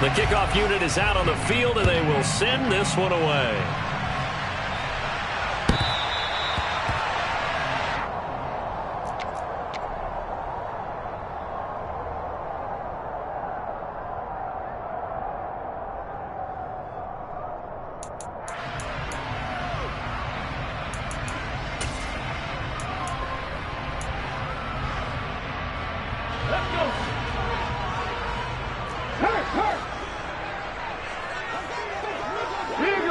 The kickoff unit is out on the field, and they will send this one away.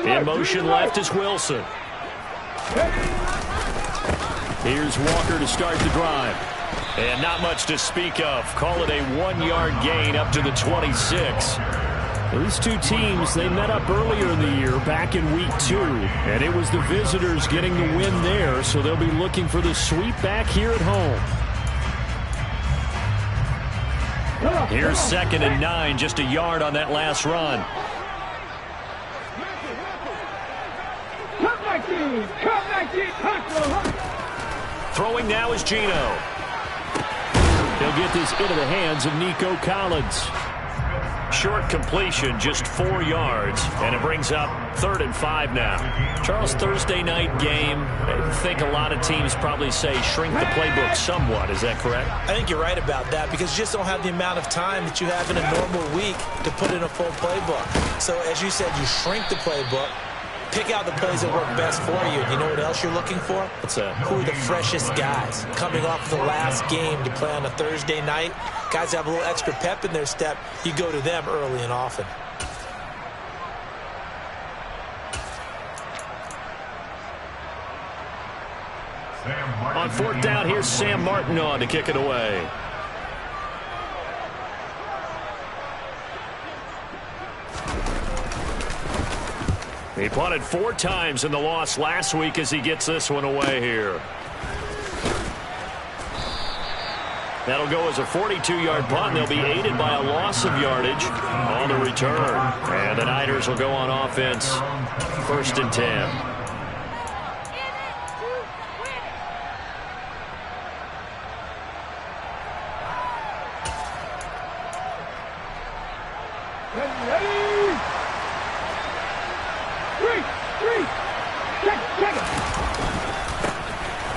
In motion left is Wilson. Here's Walker to start the drive. And not much to speak of. Call it a 1-yard gain up to the 26. These two teams, they met up earlier in the year back in week 2. And it was the visitors getting the win there, so they'll be looking for the sweep back here at home. Here's 2nd and 9, just a yard on that last run. Throwing now is Geno. He'll get this into the hands of Nico Collins. Short completion, just 4 yards, and it brings up 3rd and 5 now. Charles, Thursday night game, I think a lot of teams probably say shrink the playbook somewhat. Is that correct? I think you're right about that because you just don't have the amount of time that you have in a normal week to put in a full playbook. So as you said, you shrink the playbook. Pick out the plays that work best for you. And you know what else you're looking for? What's that? Who are the freshest guys coming off the last game to play on a Thursday night? Guys have a little extra pep in their step. You go to them early and often. On 4th down, here's Sam Martin on to kick it away. He punted 4 times in the loss last week as he gets this one away here. That'll go as a 42-yard punt. They'll be aided by a loss of yardage on the return. And the Niners will go on offense, 1st and 10.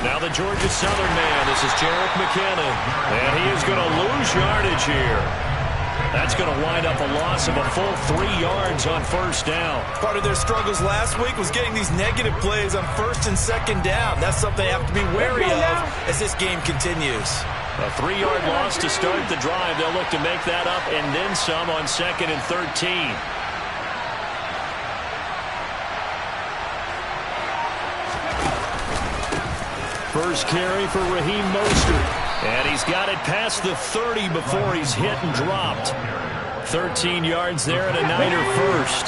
Now the Georgia Southern man, this is Jerick McKinnon, and he is going to lose yardage here. That's going to wind up a loss of a full 3 yards on 1st down. Part of their struggles last week was getting these negative plays on 1st and 2nd down. That's something they have to be wary of as this game continues. A 3-yard loss to start the drive. They'll look to make that up and then some on 2nd and 13. First carry for Raheem Mostert. And he's got it past the 30 before he's hit and dropped. 13 yards there and a Niner first.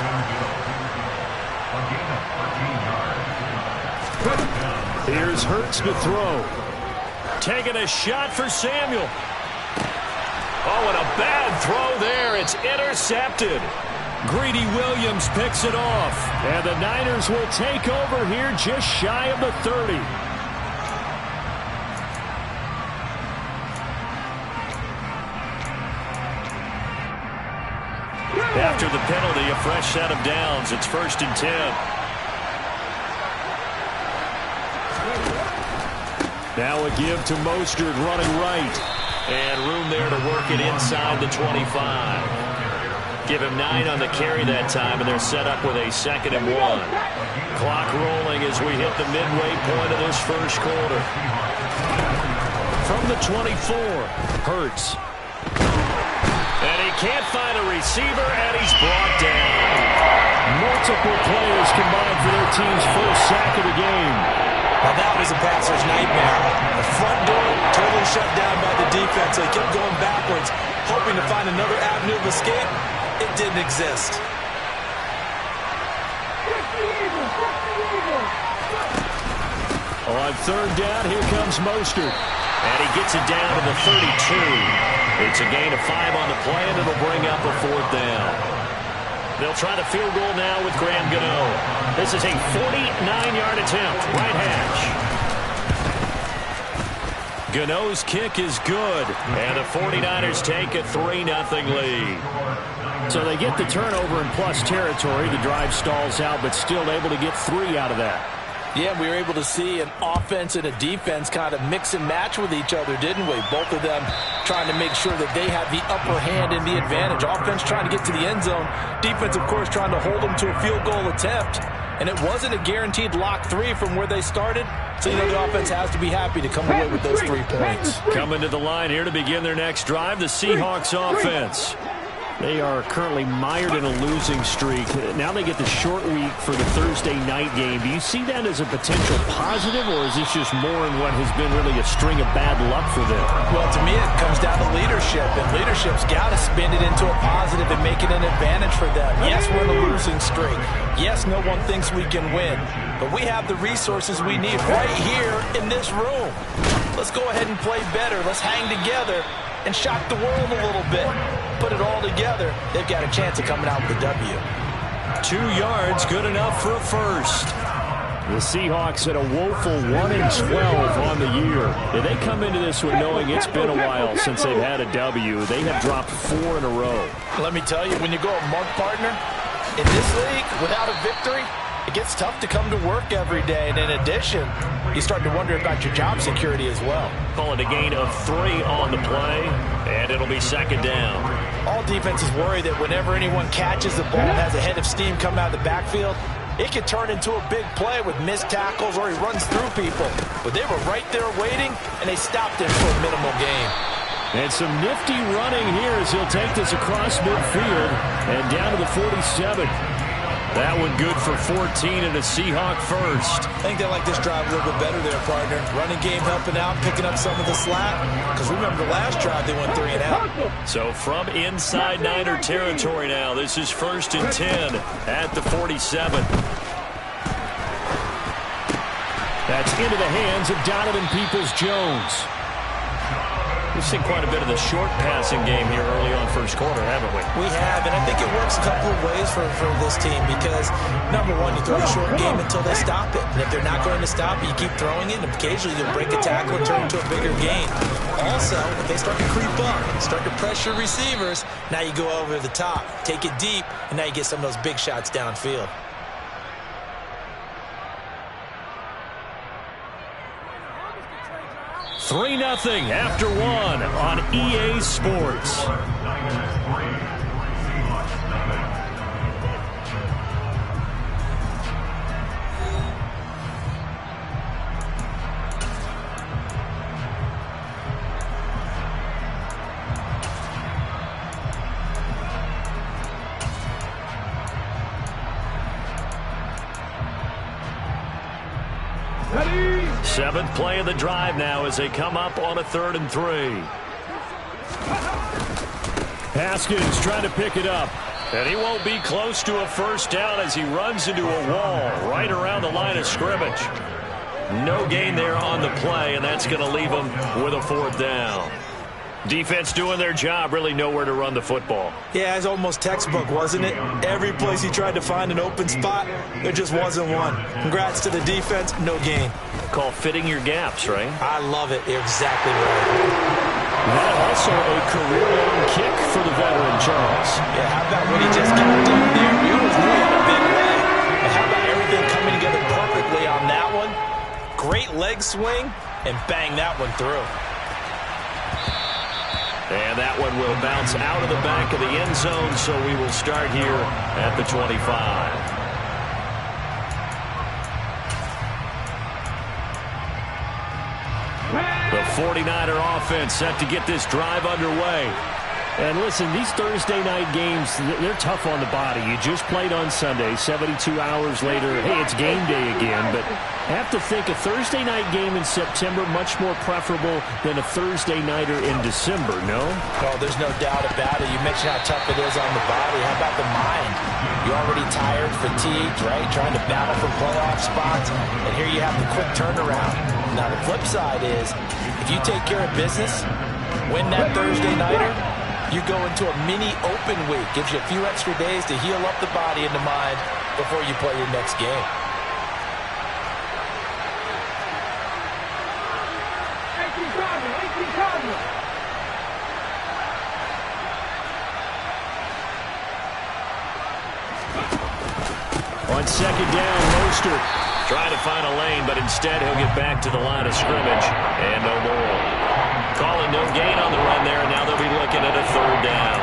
Here's Hurts to throw. Taking a shot for Samuel. Oh, and a bad throw there. It's intercepted. Greedy Williams picks it off. And the Niners will take over here just shy of the 30. After the penalty, a fresh set of downs. It's 1st and 10. Now a give to Mostert running right. And room there to work it inside the 25. Give him 9 on the carry that time, and they're set up with a 2nd and 1. Clock rolling as we hit the midway point of this first quarter. From the 24, Hurts. And he can't find a receiver, and he's brought down. Multiple players combined for their team's first sack of the game. Now that was a passer's nightmare. The front door totally shut down by the defense. They kept going backwards, hoping to find another avenue of escape. It didn't exist. On 3rd down, here comes Mostert. And he gets it down to the 32. It's a gain of 5 on the play, and it'll bring up a 4th down. They'll try the field goal now with Graham Gano. This is a 49-yard attempt, right hash. Gano's kick is good, and the 49ers take a 3-0 lead. So they get the turnover in plus territory. The drive stalls out, but still able to get 3 out of that. Yeah, we were able to see an offense and a defense kind of mix and match with each other, didn't we? Both of them trying to make sure that they have the upper hand and the advantage. Offense trying to get to the end zone. Defense, of course, trying to hold them to a field goal attempt. And it wasn't a guaranteed lock 3 from where they started. So, you know, the offense has to be happy to come away with those 3 points. Coming to the line here to begin their next drive, the Seahawks offense. They are currently mired in a losing streak. Now they get the short week for the Thursday night game. Do you see that as a potential positive, or is this just more in what has been really a string of bad luck for them? Well, to me, it comes down to leadership, and leadership's got to spin it into a positive and make it an advantage for them. Yes, we're in a losing streak. Yes, no one thinks we can win, but we have the resources we need right here in this room. Let's go ahead and play better. Let's hang together and shock the world a little bit. Put it all together, they've got a chance of coming out with a W. 2 yards, good enough for a first. The Seahawks at a woeful 1-12 on the year. They come into this one knowing it's been a while since they've had a W. They have dropped 4 in a row. Let me tell you, when you go a month, partner, in this league, without a victory, it gets tough to come to work every day. And in addition, you start to wonder about your job security as well. Call it a gain of 3 on the play, and it'll be second down. All defenses worry that whenever anyone catches the ball and has a head of steam come out of the backfield, it could turn into a big play with missed tackles or he runs through people. But they were right there waiting, and they stopped him for a minimal gain. And some nifty running here as he'll take this across midfield and down to the 47. That one good for 14 and a Seahawk first. I think they like this drive a little bit better there, partner. Running game helping out, picking up some of the slack. Because remember the last drive, they went 3 and out. So from inside Niner territory now, this is 1st and 10 at the 47. That's into the hands of Donovan Peoples-Jones. We've seen quite a bit of the short passing game here early on first quarter, haven't we? We have, and I think it works a couple of ways for this team because, number one, you throw a short game until they stop it. And if they're not going to stop it, you keep throwing it, and occasionally you'll break a tackle and turn it into a bigger gain. Also, if they start to creep up, start to pressure receivers, now you go over the top, take it deep, and now you get some of those big shots downfield. $3-0 after 1 on EA Sports. Seventh play of the drive now as they come up on a 3rd and 3. Haskins trying to pick it up. And he won't be close to a first down as he runs into a wall right around the line of scrimmage. No gain there on the play, and that's going to leave him with a 4th down. Defense doing their job, really nowhere to run the football. Yeah, it's almost textbook, wasn't it? Every place he tried to find an open spot, there just wasn't one. Congrats to the defense, no gain. Call fitting your gaps, right? I love it. You're exactly right. That also a career-long kick for the veteran, Charles. Yeah, how about what he just got done there? We always knew he had a big leg. But how about everything coming together perfectly on that one? Great leg swing, and bang that one through. And that one will bounce out of the back of the end zone, so we will start here at the 25. The 49er offense set to get this drive underway. And listen, these Thursday night games, they're tough on the body. You just played on Sunday, 72 hours later, hey, it's game day again. But I have to think a Thursday night game in September much more preferable than a Thursday nighter in December, no? Oh, there's no doubt about it. You mentioned how tough it is on the body. How about the mind? You're already tired, fatigued, right? Trying to battle for playoff spots. And here you have the quick turnaround. Now, the flip side is, if you take care of business, win that Thursday nighter, you go into a mini open week. Gives you a few extra days to heal up the body and the mind before you play your next game. On second down, Mostert trying to find a lane, but instead he'll get back to the line of scrimmage. And no more. Calling no gain on the run there, and now they'll be looking at a third down.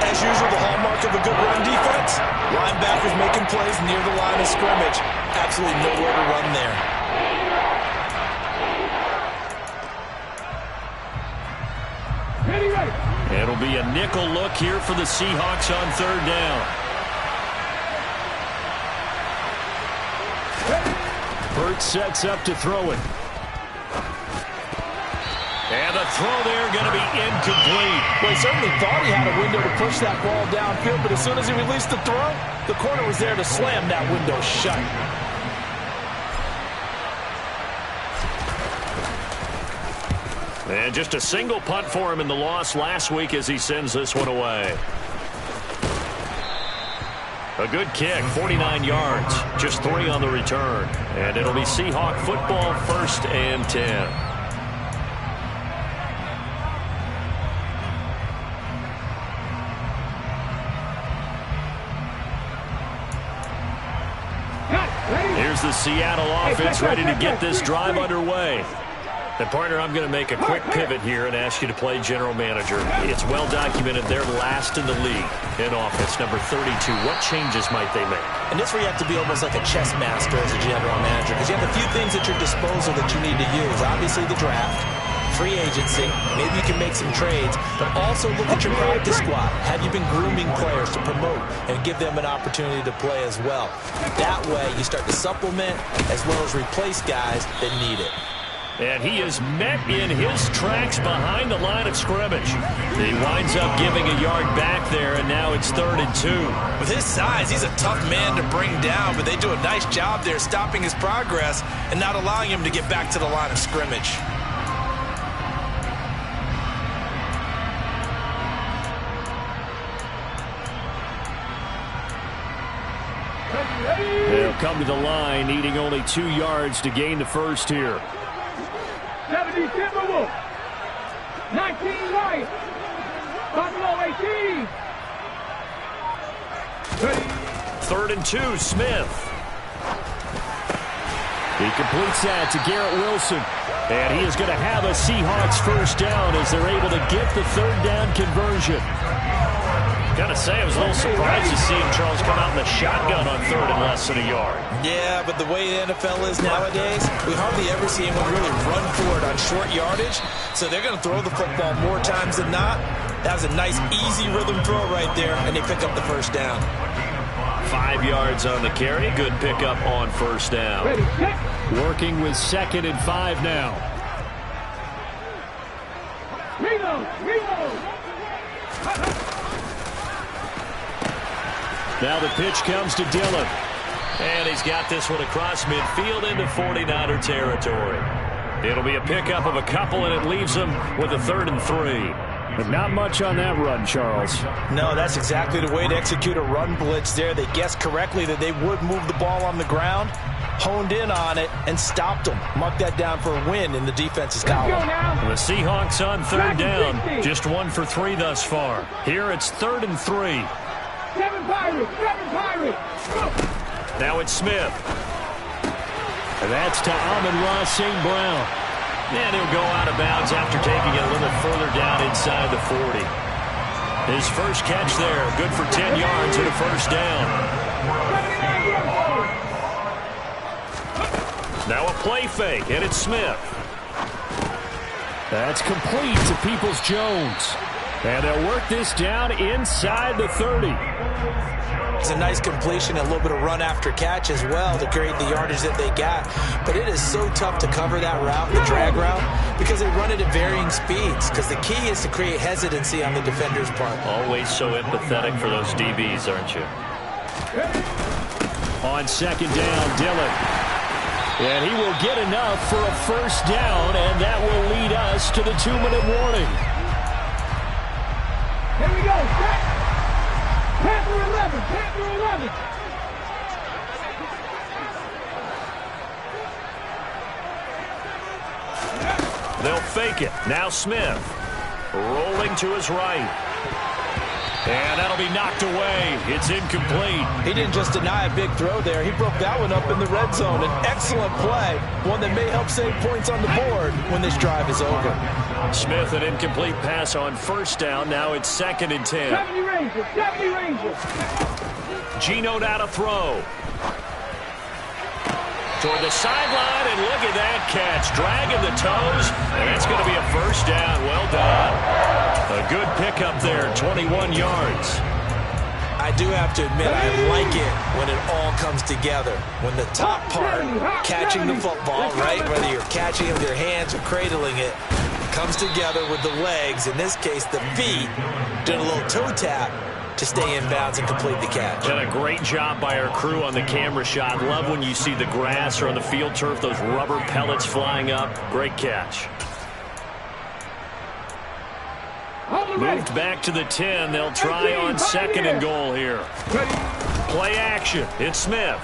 As usual, the hallmark of a good run defense, linebackers making plays near the line of scrimmage. Absolutely nowhere to run there. It'll be a nickel look here for the Seahawks on third down. Burt sets up to throw it. And the throw there going to be incomplete. Well, he certainly thought he had a window to push that ball downfield, but as soon as he released the throw, the corner was there to slam that window shut. And just a single punt for him in the loss last week as he sends this one away. A good kick, 49 yards, just 3 on the return. And it'll be Seahawk football, 1st and 10. Here's the Seattle offense ready to get this drive underway. And, partner, I'm going to make a quick pivot here and ask you to play general manager. It's well documented they're last in the league in offense, number 32. What changes might they make? And this is where you have to be almost like a chess master as a general manager, because you have a few things at your disposal that you need to use. Obviously, the draft, free agency, maybe you can make some trades, but also look at your practice squad. Have you been grooming players to promote and give them an opportunity to play as well? That way, you start to supplement as well as replace guys that need it. And he is met in his tracks behind the line of scrimmage. He winds up giving a yard back there, and now it's 3rd and 2. With his size, he's a tough man to bring down, but they do a nice job there stopping his progress and not allowing him to get back to the line of scrimmage. They'll come to the line, needing only 2 yards to gain the first here. 70 Timberwolves, 19 White, Buffalo 18. 3rd and 2, Smith. He completes that to Garrett Wilson. And he is going to have a Seahawks first down as they're able to get the 3rd down conversion. Gotta say, I was a little surprised to see him, Charles, come out in the shotgun on 3rd and less than a yard. Yeah, but the way the NFL is nowadays, we hardly ever see anyone really run for it on short yardage. So they're going to throw the football more times than not. That was a nice, easy rhythm throw right there, and they pick up the first down. 5 yards on the carry. Good pickup on first down. Working with 2nd and 5 now. Now the pitch comes to Dillon. And he's got this one across midfield into 49er territory. It'll be a pickup of a couple, and it leaves them with a 3rd and 3. But not much on that run, Charles. No, that's exactly the way to execute a run blitz there. They guessed correctly that they would move the ball on the ground, honed in on it, and stopped them. Mark that down for a win in the defense's column. The Seahawks on 3rd down, just 1 for 3 thus far. Here it's 3rd and 3. 7 Pirates, 7 Pirates. Now it's Smith. And that's to Amon-Ra St. Brown. And he'll go out of bounds after taking it a little further down inside the 40. His first catch there, good for 10 yards and a first down. Now a play fake, and it's Smith. That's complete to Peoples-Jones. And they'll work this down inside the 30. It's a nice completion, a little bit of run after catch as well to create the yardage that they got. But it is so tough to cover that route, the drag route, because they run it at varying speeds. Because the key is to create hesitancy on the defender's part. Always so empathetic for those DBs, aren't you? On 2nd down, Dillon. And he will get enough for a first down, and that will lead us to the 2-minute warning. Here we go. Panther 11. Panther 11. They'll fake it. Now Smith rolling to his right. And that'll be knocked away. It's incomplete. He didn't just deny a big throw there. He broke that one up in the red zone. An excellent play, one that may help save points on the board when this drive is over. Smith, an incomplete pass on first down. Now it's 2nd and 10. Deputy Ranger. Geno now to throw. Toward the sideline, and look at that catch. Dragging the toes, and it's going to be a first down. Well done. A good pickup there, 21 yards. I do have to admit, I like it when it all comes together. When the top part, catching the football, right, whether you're catching it with your hands or cradling it, comes together with the legs, in this case the feet, doing a little toe tap to stay in bounds and complete the catch. Done a great job by our crew on the camera shot. Love when you see the grass or on the field turf, those rubber pellets flying up. Great catch. Moved back to the 10. They'll try on 2nd and goal here. Play action. It's Smith.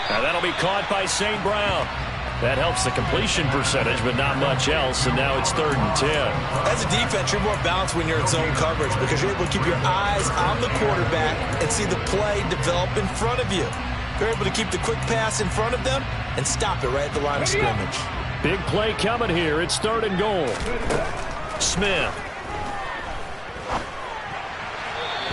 Now that'll be caught by St. Brown. That helps the completion percentage, but not much else, and now it's 3rd and 10. As a defense, you're more balanced when you're in zone coverage because you're able to keep your eyes on the quarterback and see the play develop in front of you. You're able to keep the quick pass in front of them and stop it right at the line of scrimmage. Big play coming here. It's 3rd and goal. Smith.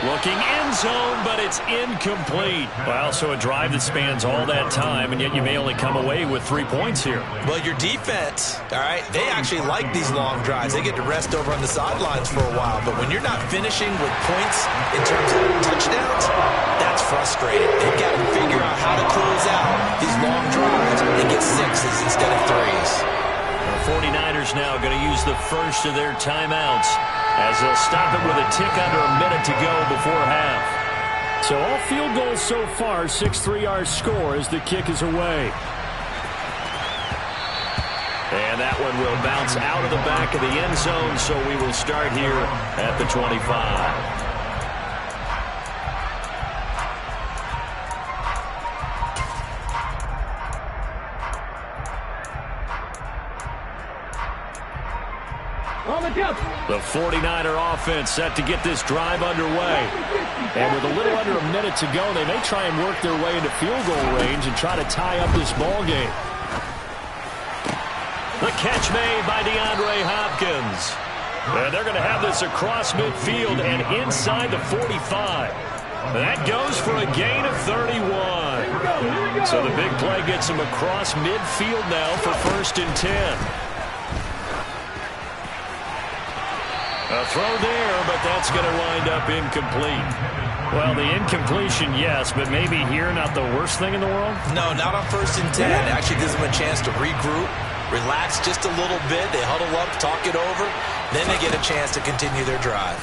Looking end zone, but it's incomplete. Well, so a drive that spans all that time, and yet you may only come away with 3 points here. Well, your defense, all right, they actually like these long drives. They get to rest over on the sidelines for a while. But when you're not finishing with points in terms of touchdowns, that's frustrating. They've got to figure out how to close out these long drives and get 6s instead of 3s. The 49ers now going to use the first of their timeouts as they'll stop it with a tick under a minute to go before half. So all field goals so far, 6-3 our score as the kick is away. And that one will bounce out of the back of the end zone, so we will start here at the 25. The 49er offense set to get this drive underway. And with a little under a minute to go, they may try and work their way into field goal range and try to tie up this ball game. The catch made by DeAndre Hopkins. And they're going to have this across midfield and inside the 45. That goes for a gain of 31. So the big play gets him across midfield now for 1st and 10. A throw there, but that's going to wind up incomplete. Well, the incompletion, yes, but maybe here not the worst thing in the world? No, not on 1st and 10. It actually gives them a chance to regroup, relax just a little bit. They huddle up, talk it over. Then they get a chance to continue their drive.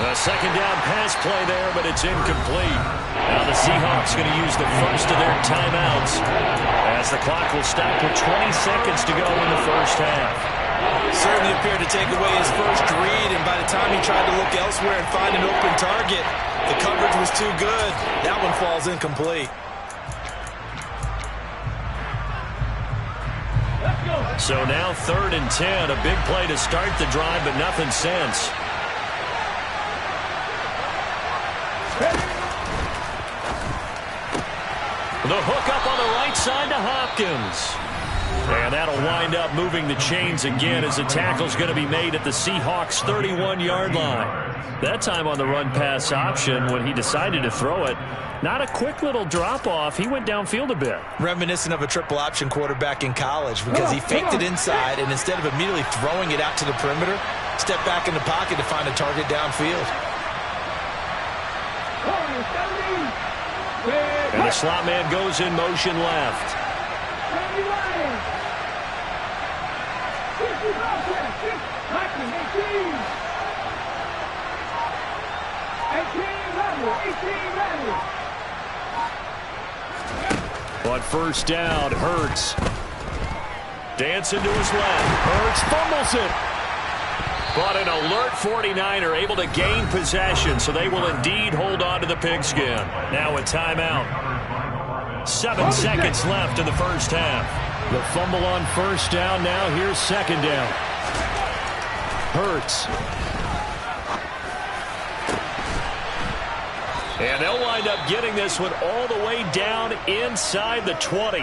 A 2nd down pass play there, but it's incomplete. Now the Seahawks going to use the first of their timeouts as the clock will stop with 20 seconds to go in the first half. Certainly appeared to take away his first read, and by the time he tried to look elsewhere and find an open target, the coverage was too good. That one falls incomplete. So now 3rd and 10, a big play to start the drive, but nothing since. The hook up on the right side to Hopkins. And that'll wind up moving the chains again as the tackle's going to be made at the Seahawks' 31-yard line. That time on the run-pass option when he decided to throw it. Not a quick little drop-off. He went downfield a bit. Reminiscent of a triple option quarterback in college because he faked it inside, and instead of immediately throwing it out to the perimeter, stepped back in the pocket to find a target downfield. And the slot man goes in motion left. On 1st down, Hurts. Dancing to his left. Hurts fumbles it. But an alert 49er able to gain possession, so they will indeed hold on to the pigskin. Now a timeout. 7 seconds left in the first half. The fumble on 1st down. Now here's 2nd down. Hurts. And they'll wind up getting this one all the way down inside the 20.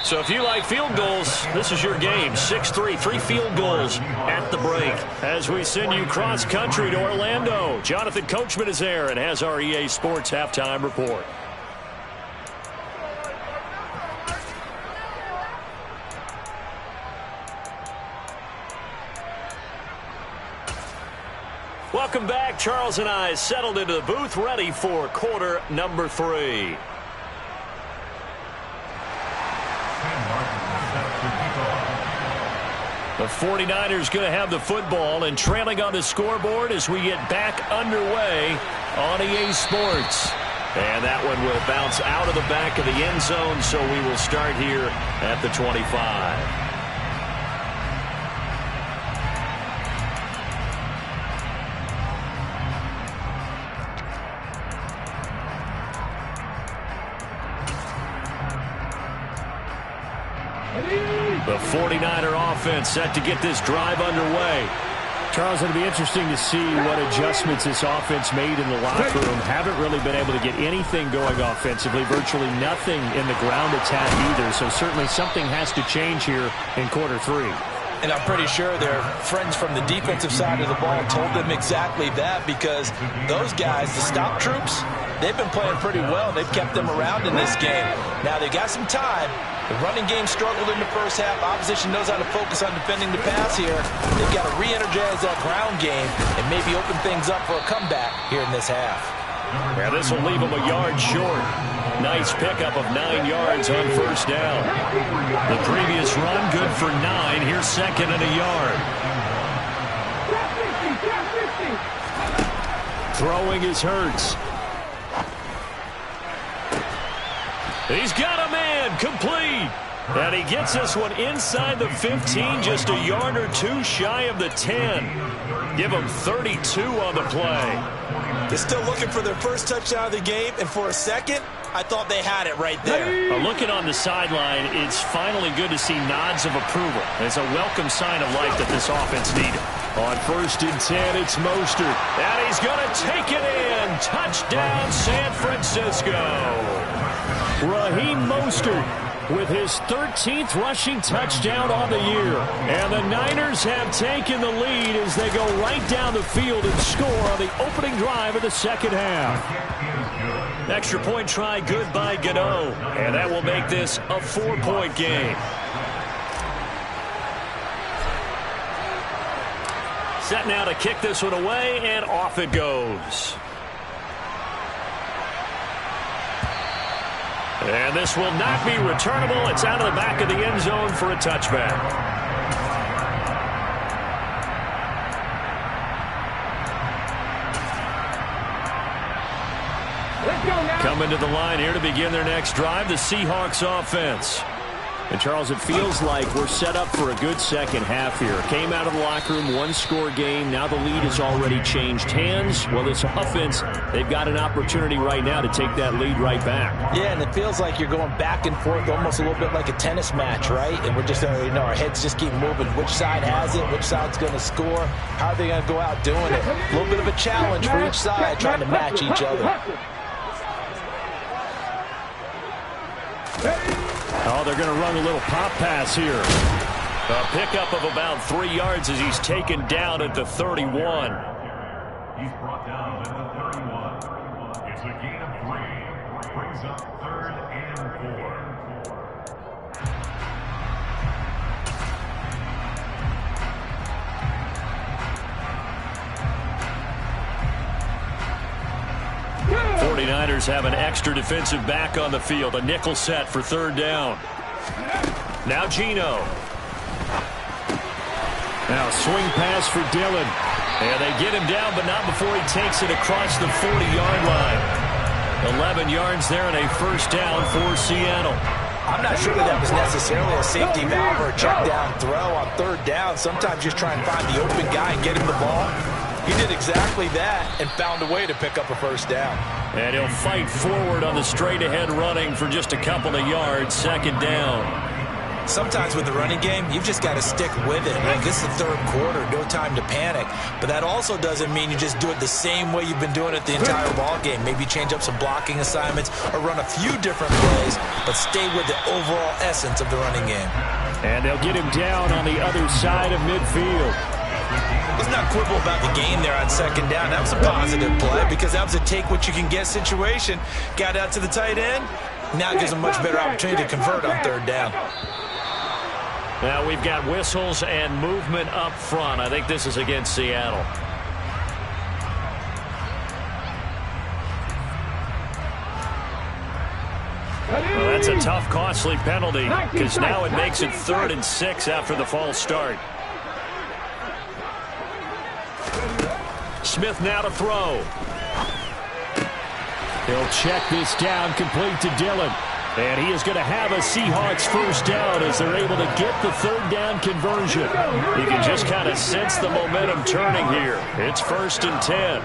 So if you like field goals, this is your game. 6-3, 3 field goals at the break. As we send you cross-country to Orlando, Jonathan Coachman is there and has our EA Sports halftime report. Welcome back. Charles and I settled into the booth, ready for quarter number 3. The 49ers going to have the football and trailing on the scoreboard as we get back underway on EA Sports. And that one will bounce out of the back of the end zone, so we will start here at the 25. The 49er offense set to get this drive underway. Charles, it'll be interesting to see what adjustments this offense made in the locker room. Haven't really been able to get anything going offensively, virtually nothing in the ground attack either. So certainly something has to change here in quarter 3. And I'm pretty sure their friends from the defensive side of the ball told them exactly that, because those guys, the stop troops, they've been playing pretty well. They've kept them around in this game. Now they got some time. The running game struggled in the first half. Opposition knows how to focus on defending the pass here. They've got to re-energize that ground game and maybe open things up for a comeback here in this half. Yeah, this will leave them a yard short. Nice pickup of 9 yards on first down. The previous run, good for 9. Here's second and a yard. Throwing is Hurts. He's got a man, complete. And he gets this one inside the 15, just a yard or 2 shy of the 10. Give him 32 on the play. They're still looking for their first touchdown of the game, and for a second, I thought they had it right there. Looking on the sideline, it's finally good to see nods of approval. It's a welcome sign of life that this offense needed. On first and 10, it's Mostert. And he's going to take it in. Touchdown, San Francisco. Raheem Mostert with his 13th rushing touchdown on the year. And the Niners have taken the lead as they go right down the field and score on the opening drive of the second half. Extra point try, good by Gano. And that will make this a 4-point game. Set now to kick this one away, and off it goes. And this will not be returnable. It's out of the back of the end zone for a touchback. Coming to the line here to begin their next drive, the Seahawks offense. And, Charles, it feels like we're set up for a good second half here. Came out of the locker room, 1-score game. Now the lead has already changed hands. Well, this offense, they've got an opportunity right now to take that lead right back. Yeah, and it feels like you're going back and forth, almost a little bit like a tennis match, right? And we're just, our heads just keep moving. Which side has it? Which side's going to score? How are they going to go out doing it? A little bit of a challenge for each side, trying to match each other. Oh, they're going to run a little pop pass here. A pickup of about 3 yards as he's taken down at the 31. He's brought down at the 31. It's a gain of 3. Brings up 3rd and 4. '49ers have an extra defensive back on the field. A nickel set for 3rd down. Now Geno. Now swing pass for Dillon. And they get him down, but not before he takes it across the 40-yard line. 11 yards there and a 1st down for Seattle. I'm not sure that was necessarily a safety valve or a check down throw on 3rd down. Sometimes just try and find the open guy and get him the ball. He did exactly that and found a way to pick up a 1st down. And he'll fight forward on the straight-ahead running for just a couple of yards. 2nd down. Sometimes with the running game, you've just got to stick with it. Like, this is the third quarter, no time to panic. But that also doesn't mean you just do it the same way you've been doing it the entire ball game. Maybe change up some blocking assignments or run a few different plays, but stay with the overall essence of the running game. And they'll get him down on the other side of midfield. Let's not quibble about the game there on second down. That was a positive play because that was a take-what-you-can-get situation. Got out to the tight end. Now it gives them a much better opportunity to convert on third down. Now we've got whistles and movement up front. I think this is against Seattle. Well, that's a tough, costly penalty because now it makes it 3rd and 6 after the false start. Smith now to throw. He'll check this down, complete to Dillon. And he is going to have a Seahawks first down as they're able to get the 3rd down conversion. You can just kind of sense the momentum turning here. It's 1st and 10.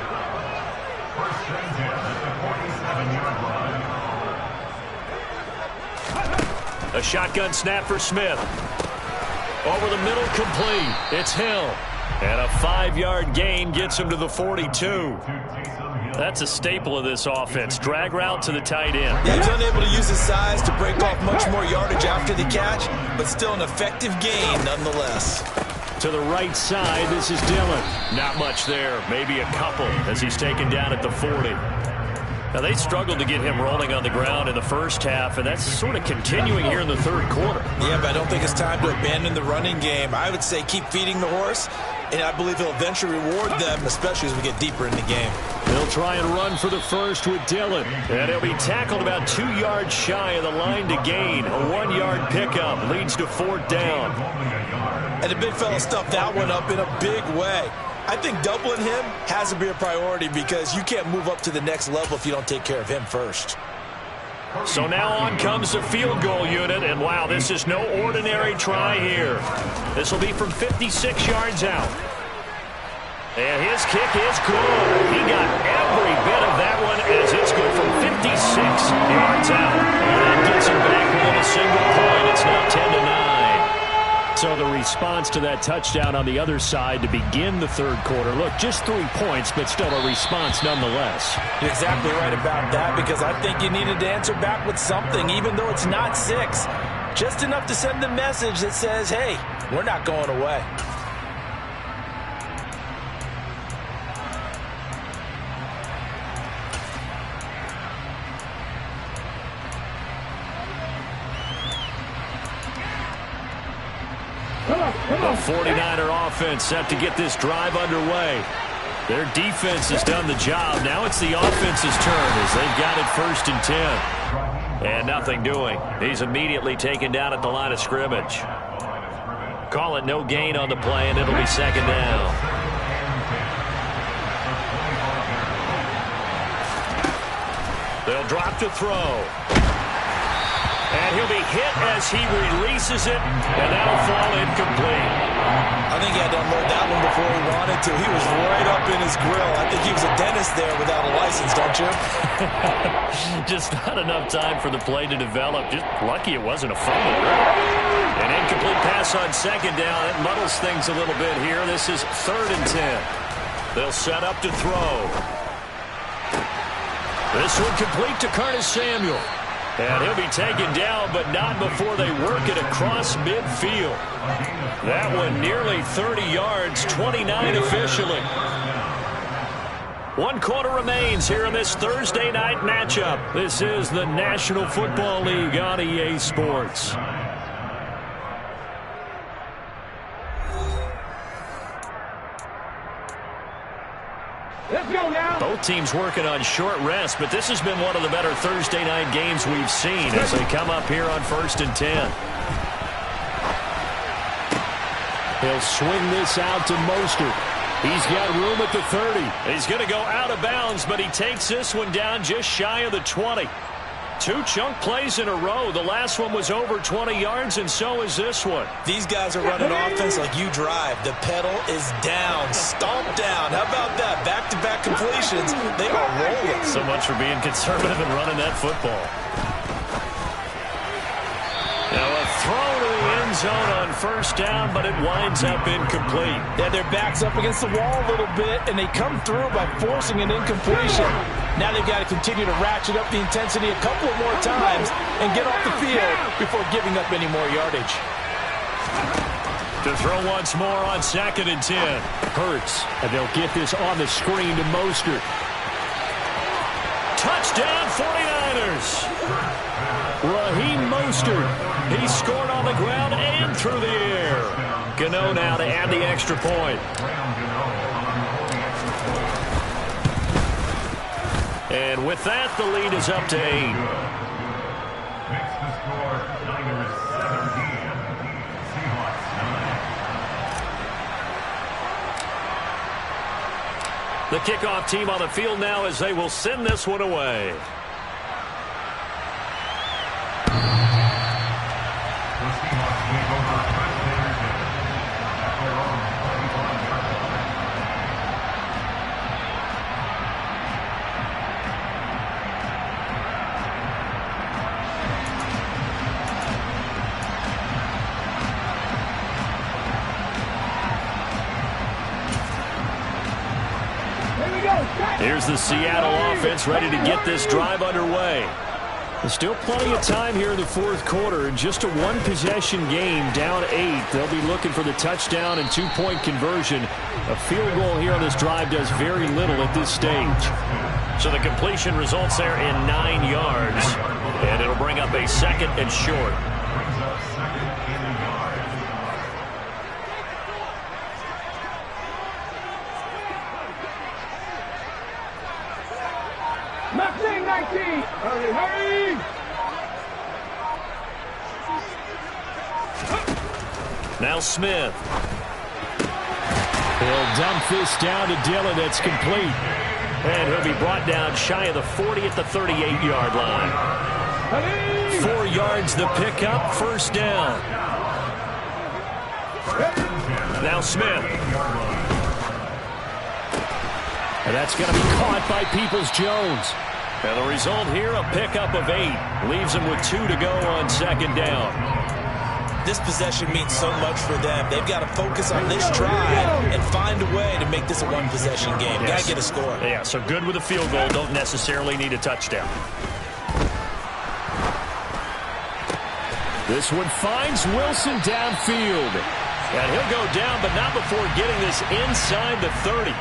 First and 10 at the 47-yard line. A shotgun snap for Smith. Over the middle, complete. It's Hill. And a 5-yard gain gets him to the 42. That's a staple of this offense. Drag route to the tight end. Yeah, he's unable to use his size to break off much more yardage after the catch, but still an effective gain nonetheless. To the right side, this is Dillon. Not much there. Maybe a couple as he's taken down at the 40. Now, they struggled to get him rolling on the ground in the first half, and that's sort of continuing here in the third quarter. Yeah, but I don't think it's time to abandon the running game. I would say keep feeding the horse, and I believe he'll eventually reward them, especially as we get deeper in the game. They'll try and run for the first with Dillon. And he'll be tackled about 2 yards shy of the line to gain. A 1-yard pickup leads to 4th down. And the big fella stuffed that one up in a big way. I think doubling him has to be a priority because you can't move up to the next level if you don't take care of him first. So now on comes the field goal unit, and wow, this is no ordinary try here. This will be from 56 yards out. And his kick is good. He got every bit of that one as it's good from 56 yards out. And that gets him back within a single point. It's now 10-9. So the response to that touchdown on the other side to begin the third quarter. Look, just 3 points, but still a response nonetheless. You're exactly right about that because I think you needed to answer back with something, even though it's not 6. Just enough to send a message that says, hey, we're not going away. The 49er offense set to get this drive underway. Their defense has done the job. Now it's the offense's turn as they've got it 1st and 10. And nothing doing. He's immediately taken down at the line of scrimmage. Call it no gain on the play, and it'll be 2nd down. They'll drop to throw. And he'll be hit as he releases it, and that'll fall incomplete. I think he had to unload that one before he wanted to. He was right up in his grill. I think he was a dentist there without a license, don't you? Just not enough time for the play to develop. Just lucky it wasn't a fumble. An incomplete pass on 2nd down. It muddles things a little bit here. This is 3rd and 10. They'll set up to throw. This one complete to Curtis Samuel. And he'll be taken down, but not before they work it across midfield. That one nearly 30 yards, 29 officially. 1 quarter remains here in this Thursday night matchup. This is the National Football League on EA Sports. Let's go now. Both teams working on short rest, but this has been one of the better Thursday night games we've seen as they come up here on 1st and 10. He'll swing this out to Mostert. He's got room at the 30. He's going to go out of bounds, but he takes this one down just shy of the 20. 2 chunk plays in a row. The last one was over 20 yards, and so is this one. These guys are running offense like you drive. The pedal is down, stomp down. How about that? Back-to-back completions. They are rolling. So much for being conservative and running that football. Now a throw to the zone on first down, but it winds up incomplete. Yeah, their back's up against the wall a little bit, and they come through by forcing an incompletion. Now they've got to continue to ratchet up the intensity a couple of more times and get off the field before giving up any more yardage. To throw once more on 2nd and 10. Hurts, and they'll get this on the screen to Mostert. Touchdown 49ers. Raheem Mostert. He scored on the ground and through the air. Gano now to add the extra point. And with that, the lead is up to 8. Makes the score Niners 17, Seahawks 9. The kickoff team on the field now as they will send this one away. The Seahawks take over Chris Anderson at their own 25-yard line. Here's the Seattle offense ready to get this drive underway. There's still plenty of time here in the fourth quarter. Just a one-possession game, down 8. They'll be looking for the touchdown and two-point conversion. A field goal here on this drive does very little at this stage. So the completion results there in 9 yards. And it'll bring up a 2nd and short. Brings up 2nd and a yard. Maxine 19. Hurry, hurry. Now Smith. He'll dump this down to Dillon. That's complete. And he'll be brought down shy of the 40 at the 38-yard line. 4 yards the pickup, first down. Now Smith. And that's going to be caught by Peoples-Jones. And the result here, a pickup of 8. Leaves them with 2 to go on 2nd down. This possession means so much for them. They've got to focus on this drive and find a way to make this a one-possession game. Yes. Got to get a score. Yeah, so good with a field goal. Don't necessarily need a touchdown. This one finds Wilson downfield. And he'll go down, but not before getting this inside the 30.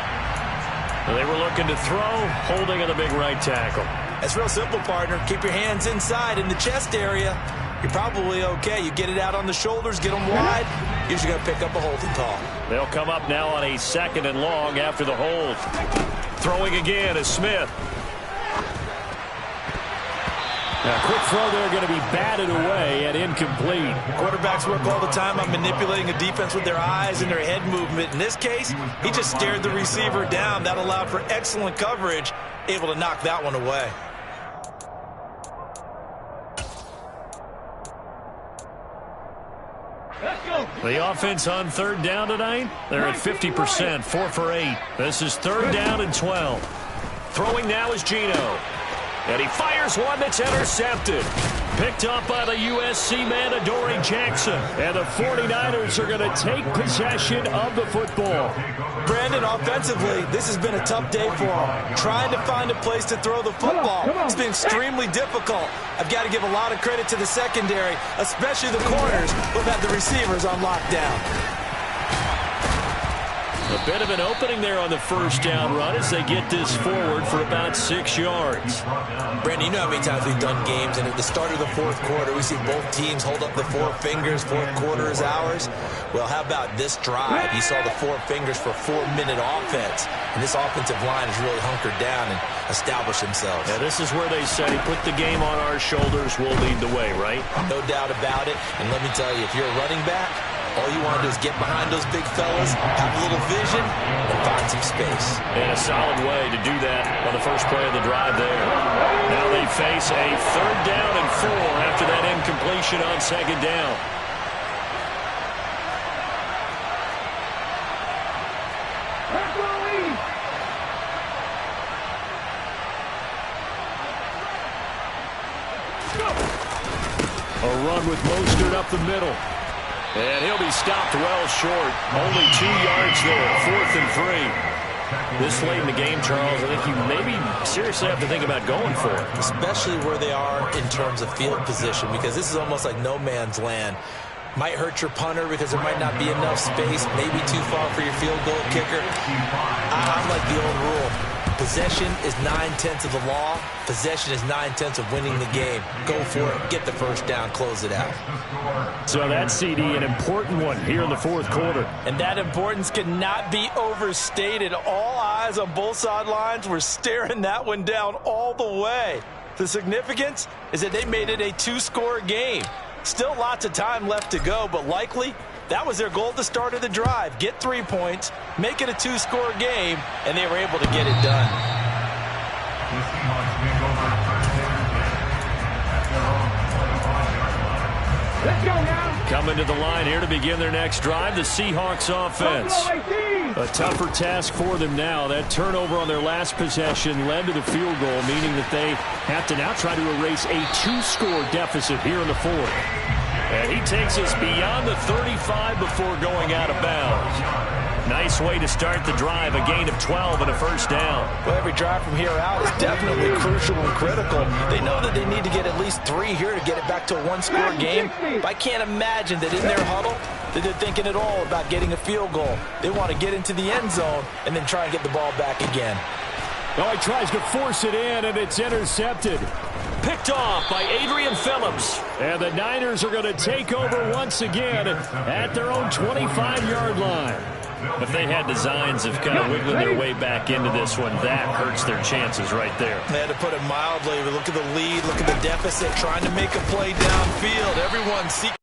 They were looking to throw, holding at the big right tackle. It's real simple, partner. Keep your hands inside in the chest area. You're probably okay. You get it out on the shoulders, get them wide. Usually going to pick up a holding call. They'll come up now on a 2nd and long after the hold. Throwing again is Smith. Now, quick throw there going to be batted away and incomplete. Quarterbacks work all the time on manipulating a defense with their eyes and their head movement. In this case, he just stared the receiver down. That allowed for excellent coverage, able to knock that one away. The offense on 3rd down tonight, they're at 50%, 4 for 8. This is 3rd down and 12. Throwing now is Geno. And he fires one that's intercepted. Picked up by the USC man, Adoree Jackson. And the 49ers are going to take possession of the football. Brandon, offensively, this has been a tough day for him. Trying to find a place to throw the football. It's been extremely difficult. I've got to give a lot of credit to the secondary, especially the corners who have had the receivers on lockdown. A bit of an opening there on the first down run as they get this forward for about 6 yards. Brandon, you know how many times we've done games, and at the start of the fourth quarter, we see both teams hold up the 4 fingers, fourth quarter is ours. Well, how about this drive? You saw the 4 fingers for 4-minute offense, and this offensive line has really hunkered down and established themselves. Yeah, this is where they say, put the game on our shoulders, we'll lead the way, right? No doubt about it, and let me tell you, if you're a running back, all you want to do is get behind those big fellas, have a little vision, and find some space. And a solid way to do that on the first play of the drive there. Now they face a 3rd down and 4 after that incompletion on 2nd down. A run with Mostert up the middle. And he'll be stopped well short. Only 2 yards there. 4th and 3. This late in the game, Charles, I think you maybe seriously have to think about going for it. Especially where they are in terms of field position, because this is almost like no man's land. Might hurt your punter because there might not be enough space, maybe too far for your field goal kicker. I'm like the old rule. Possession is 9/10 of the law. Possession is 9/10 of winning the game. Go for it. Get the first down. Close it out. So that CD, an important one here in the 4th quarter. And that importance cannot be overstated. All eyes on both sidelines were staring that one down all the way. The significance is that they made it a 2-score game. Still lots of time left to go, but likely that was their goal at the start of the drive. Get 3 points, make it a 2-score game, and they were able to get it done. Let's go now. Coming to the line here to begin their next drive, the Seahawks offense. A tougher task for them now. That turnover on their last possession led to the field goal, meaning that they have to now try to erase a 2-score deficit here in the 4th. And he takes us beyond the 35 before going out of bounds. Nice way to start the drive, a gain of 12 and a first down. Well, every drive from here out is definitely crucial and critical. They know that they need to get at least 3 here to get it back to a 1-score game. But I can't imagine that in their huddle that they're thinking at all about getting a field goal. They want to get into the end zone and then try and get the ball back again. Oh, he tries to force it in, and it's intercepted. Picked off by Adrian Phillips. And the Niners are going to take over once again at their own 25-yard line. If they had designs of kind of wiggling their way back into this one, that hurts their chances right there. They had to put it mildly. Look at the lead, look at the deficit, trying to make a play downfield. Everyone seeking